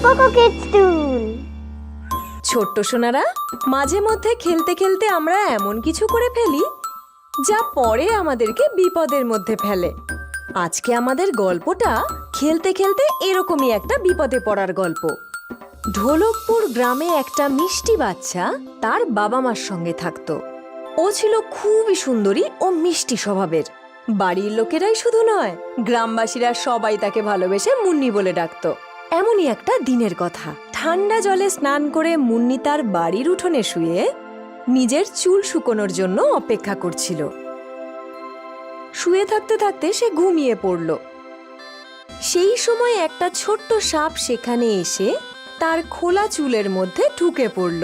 Cocoa kids টুল। ছোট্ট সোনারা, মাঝে মধ্যে খেলতে খেলতে আমরা এমন কিছু করে ফেলি যা পরে আমাদেরকে বিপদের মধ্যে ফেলে। আজকে আমাদের গল্পটা খেলতে খেলতে এরকমই একটা বিপদে পড়ার গল্প। ঢোলকপুর গ্রামে একটা মিষ্টি বাচ্চা তার বাবা মার সঙ্গে থাকতো। ও ছিল খুবই সুন্দরী ও মিষ্টি স্বভাবের। বাড়ির লোকেরাই শুধু নয়, গ্রামবাসীরা সবাই তাকে ভালোবেসে মুন্নি বলে ডাকতো। এমনই একটা দিনের কথা, ঠান্ডা জলে স্নান করে মুন্নি তার বাড়ির উঠোনে শুয়ে নিজের চুল শুকোনোর জন্য অপেক্ষা করছিল। শুয়ে থাকতে থাকতে সে ঘুমিয়ে পড়ল। সেই সময় একটা ছোট্ট সাপ সেখানে এসে তার খোলা চুলের মধ্যে ঢুকে পড়ল।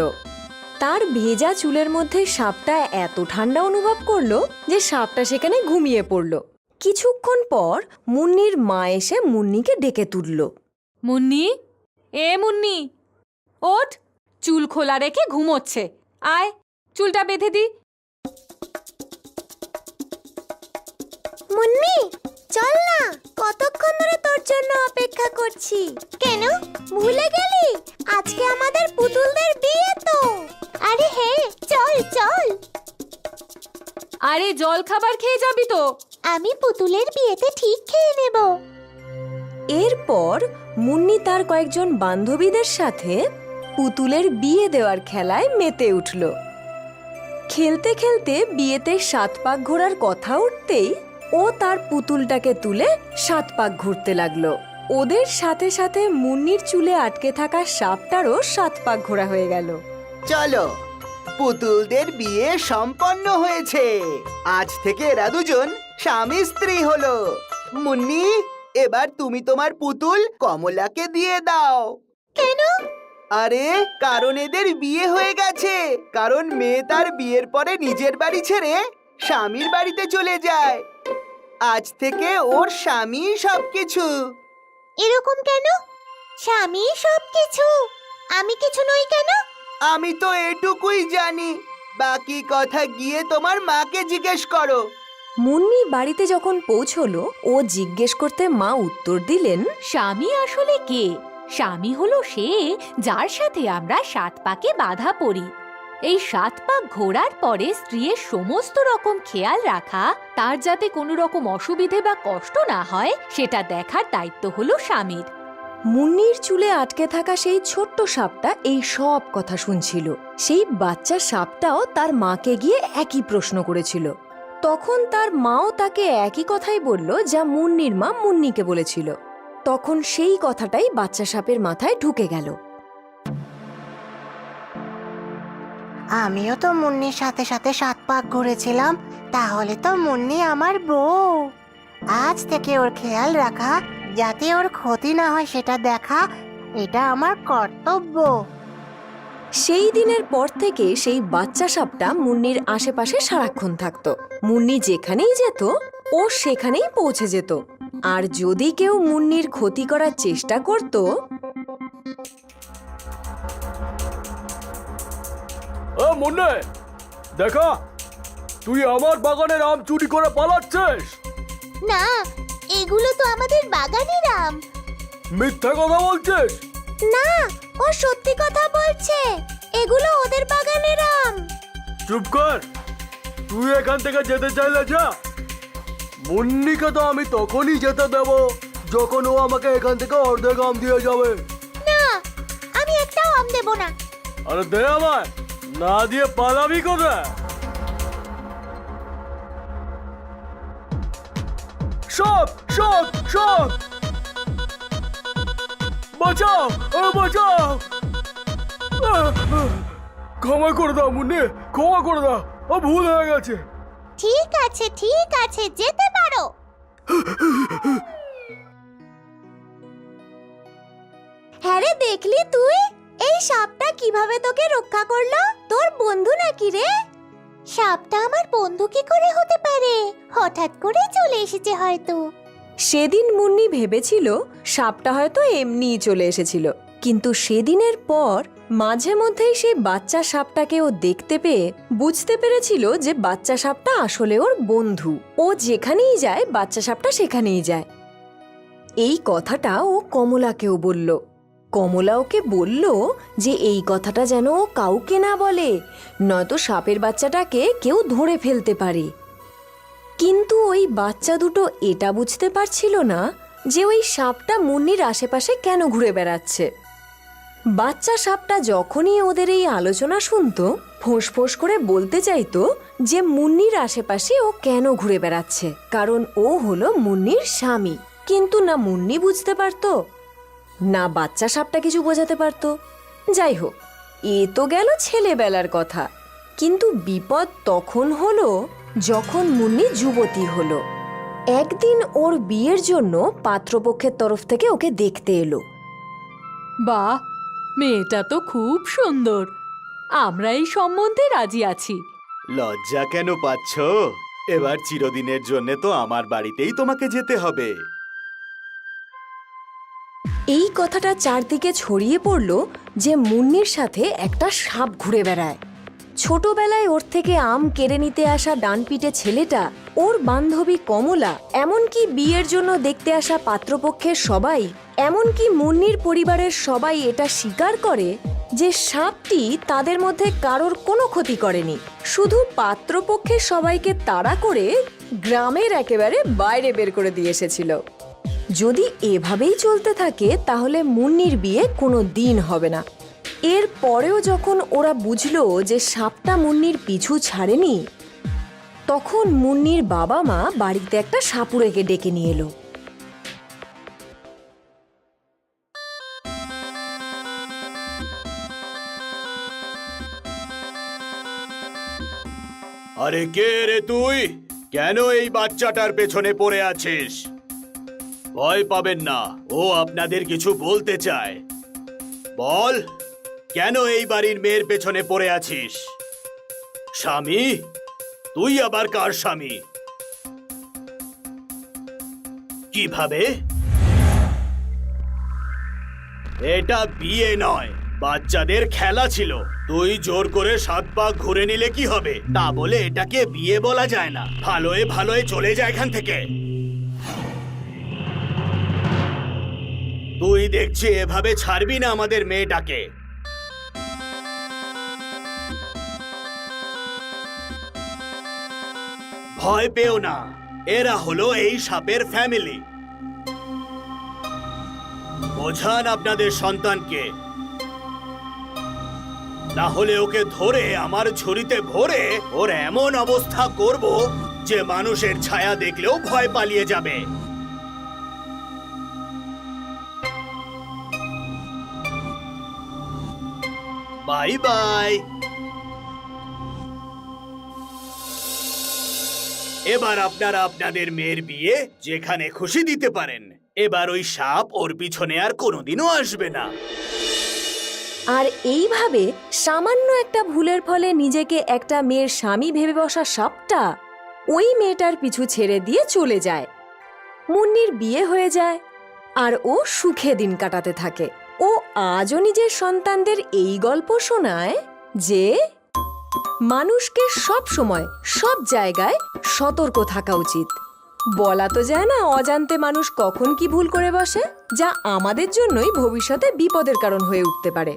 তার ভেজা চুলের মধ্যে সাপটা এত ঠান্ডা অনুভব করলো যে সাপটা সেখানে ঘুমিয়ে পড়ল। কিছুক্ষণ পর মুন্নির মা এসে মুন্নিকে ডেকে তুলল। মুন্নি, এ মুন্নি, ওঠ, চুল খোলা রেখে ঘুমোচ্ছে। আয়, চুলটা বেঁধে দি। মুন্নি, চল না, কতক্ষণ ধরে তোর জন্য অপেক্ষা করছি। কেন, ভুলে গেলি? আজকে আমাদের পুতুলদের বিয়ে তো। আরে হ্যাঁ, চল চল। আরে জল খাবার খেয়ে যাবি তো? আমি পুতুলের বিয়েতে ঠিক খেয়ে নেব। এরপর মুন্নি তার কয়েকজন বান্ধবীদের সাথে পুতুলের বিয়ে দেওয়ার খেলায় মেতে উঠল। খেলতে খেলতে বিয়েতে 7 পাক ঘোরার কথা উঠতেই ও তার পুতুলটাকে তুলে 7 পাক ঘুরতে লাগলো। ওদের সাথে সাথে মুন্নির চুলে আটকে থাকা সাপটারও 7 পাক ঘোরা হয়ে গেল। চলো, পুতুলদের বিয়ে সম্পন্ন হয়েছে। আজ থেকে এরা দুজন স্বামী স্ত্রী হলো। মুন্নি, এবার তুমি তোমার পুতুল কমলাকে দিয়ে দাও। কেন? আরে কারণ এদের বিয়ে হয়ে গেছে। কারণ মেয়ে তার বিয়ের পরে নিজের বাড়ি ছেড়ে স্বামীর বাড়িতে চলে যায়। আজ থেকে ওর স্বামী সবকিছু। এরকম কেন? স্বামী সবকিছু, আমি কিছু নই কেন? আমি তো এটুকুই জানি, বাকি কথা গিয়ে তোমার মাকে জিজ্ঞেস করো। মুন্নি বাড়িতে যখন পৌঁছলো, ও জিজ্ঞেস করতে মা উত্তর দিলেন, স্বামী আসলে কে? স্বামী হলো সে যার সাথে আমরা 7 পাকে বাঁধা পড়ি। এই 7 পাক ঘোরার পরে স্ত্রীর সমস্ত রকম খেয়াল রাখা, তার যাতে কোনো রকম অসুবিধে বা কষ্ট না হয় সেটা দেখার দায়িত্ব হলো স্বামীর। মুন্নির চুলে আটকে থাকা সেই ছোট্ট সাপটা এই সব কথা শুনছিল। সেই বাচ্চা সাপটাও তার মাকে গিয়ে একই প্রশ্ন করেছিল। তখন তার মাও তাকে একই কথাই বলল যা মুন্নির মা মুন্নিকে বলেছিল। তখন সেই কথাটাই বাচ্চা সাপের মাথায় ঢুকে গেল। আমিও তো মুন্নির সাথে সাথে 7 পাক ঘুরেছিলাম, তাহলে তো মুন্নি আমার বউ। আজ থেকে ওর খেয়াল রাখা, যাতে ওর ক্ষতি না হয় সেটা দেখা, এটা আমার কর্তব্য। সেই দিনের পর থেকে সেই বাচ্চা সাপটা মুন্নির আশেপাশে সারাক্ষণ থাকতো। মুন্নি যেখানেই যেত ও সেখানেই পৌঁছে যেত। আর যদি কেউ মুন্নির ক্ষতি করার চেষ্টা করত, মুন্নে, দেখা, তুই আমার বাগানের আম চুরি করে পালাচ্ছিস। না, এগুলো তো আমাদের বাগানের আম। মিথ্যা কথা বলছিস। না, ও সত্যি কথা বলছে, এগুলো ওদের বাগানের আম। চুপ কর, তুই এখান থেকে যেতে চাইলে যা। মুন্নিকে তো আমি তখনই যেতে দেব যখন ও আমাকে এখান থেকে অর্ধেক আম দিয়ে যাবে। না, আমি একটাও আম দেব না। আরে দে আমায়, না দিয়ে পালাবি কোথায়? সব সব সব বাঁচাও, বাঁচাও। ক্ষমা করে দাও মুন্নি, ক্ষমা করে দাও, ভুল হয়ে গেছে। ঠিক আছে ঠিক আছে, যেতে পারো। হ্যাঁ রে, দেখলি তুই এই সাপটা কিভাবে তোকে রক্ষা করলো? তোর বন্ধু নাকি রে? সাপটা আমার বন্ধু কি করে হতে পারে? হঠাৎ করে চলে এসেছে হয়তো। সেদিন মুন্নি ভেবেছিল সাপটা হয়তো এমনিই চলে এসেছিল। কিন্তু সেদিনের পর মাঝে মধ্যেই সেই বাচ্চা সাপটাকে ও দেখতে পেয়ে বুঝতে পেরেছিল যে বাচ্চা সাপটা আসলে ওর বন্ধু। ও যেখানেই যায় বাচ্চা সাপটা সেখানেই যায়। এই কথাটা ও কমলাকেও বলল। কমলা ওকে বলল যে এই কথাটা যেন ও কাউকে না বলে, নয়তো সাপের বাচ্চাটাকে কেউ ধরে ফেলতে পারে। কিন্তু ওই বাচ্চা দুটো এটা বুঝতে পারছিল না যে ওই সাপটা মুন্নির আশেপাশে কেন ঘুরে বেড়াচ্ছে। বাচ্চা সাপটা যখনই ওদের এই আলোচনা শুনতো, ফোঁস করে বলতে চাইতো যে মুন্নির আশেপাশে ও কেন ঘুরে বেড়াচ্ছে, কারণ ও হলো মুন্নির স্বামী। কিন্তু না মুন্নি বুঝতে পারতো, না বাচ্চা সাপটা কিছু বোঝাতে পারতো। যাই হোক, এ তো গেল ছেলেবেলার কথা। কিন্তু বিপদ তখন হলো যখন মুন্নি যুবতী হলো। একদিন ওর বিয়ের জন্য পাত্রপক্ষের তরফ থেকে ওকে দেখতে এলো। বাহ, মেয়েটা তো খুব সুন্দর। আমরা এই সম্বন্ধে রাজি আছি। লজ্জা কেন পাচ্ছ? এবার চিরদিনের জন্য তো আমার বাড়িতেই তোমাকে যেতে হবে। এই কথাটা চারদিকে ছড়িয়ে পড়ল যে মুন্নির সাথে একটা সাপ ঘুরে বেড়ায়। ছোটবেলায় ওর থেকে আম কেড়ে নিতে আসা ডানপিটে ছেলেটা, ওর বান্ধবী কমলা, এমনকি বিয়ের জন্য দেখতে আসা পাত্রপক্ষের সবাই, এমনকি মুন্নির পরিবারের সবাই এটা স্বীকার করে যে সাপটি তাদের মধ্যে কারোর কোনো ক্ষতি করেনি, শুধু পাত্রপক্ষের সবাইকে তাড়া করে গ্রামের একেবারে বাইরে বের করে দিয়ে এসেছিল। যদি এভাবেই চলতে থাকে তাহলে মুন্নির বিয়ে কোনো দিন হবে না। এর পরেও যখন ওরা বুঝলো যে সাপটা মুন্নির পিছু ছাড়েনি, তখন মুন্নির বাবা মা বাড়িতে একটা সাপুড়েকে ডেকে নিয়ে এলো। আরে কে রে তুই? কেন এই বাচ্চাটার পেছনে পড়ে আছিস? ভয় পাবেন না, ও আপনাদের কিছু বলতে চায়। বল, কেন এই বাড়ির মেয়ের পেছনে পড়ে আছিস? স্বামী? তুই আবার কার স্বামী? কিভাবে? এটা বিয়ে নয়, বাচ্চাদের খেলা ছিল। তুই জোর করে 7 পাক ঘুরে নিলে কি হবে? তা বলে এটাকে বিয়ে বলা যায় না। ভালোয় ভালোয় চলে যায় এখান থেকে। তুই দেখছি এভাবে ছাড়বি না আমাদের মেয়েটাকে। ভয় পেও না, এরা হলো এই সাপের ফ্যামিলি। বোঝান আপনাদের সন্তানকে, না হলে ওকে ধরে আমার ঝুড়িতে ভরে ওর এমন অবস্থা করব যে মানুষের ছায়া দেখলেও ভয় পালিয়ে যাবে। Bye bye. এবার আপনারা আপনাদের মেয়ের বিয়ে যেখানে খুশি দিতে পারেন। এবার ওই সাপ ওর পিছনে আর কোনোদিনও আসবে না। আর এইভাবে সামান্য একটা ভুলের ফলে নিজেকে একটা মেয়ের স্বামী ভেবে বসা সাপটা ওই মেয়েটার পিছু ছেড়ে দিয়ে চলে যায়। মুন্নির বিয়ে হয়ে যায় আর ও সুখে দিন কাটাতে থাকে। ও আজও নিজের সন্তানদের এই গল্প শোনায় যে মানুষকে সব সময় সব জায়গায় সতর্ক থাকা উচিত। বলা তো যায় না অজান্তে মানুষ কখন কি ভুল করে বসে, যা আমাদের জন্যই ভবিষ্যতে বিপদের কারণ হয়ে উঠতে পারে।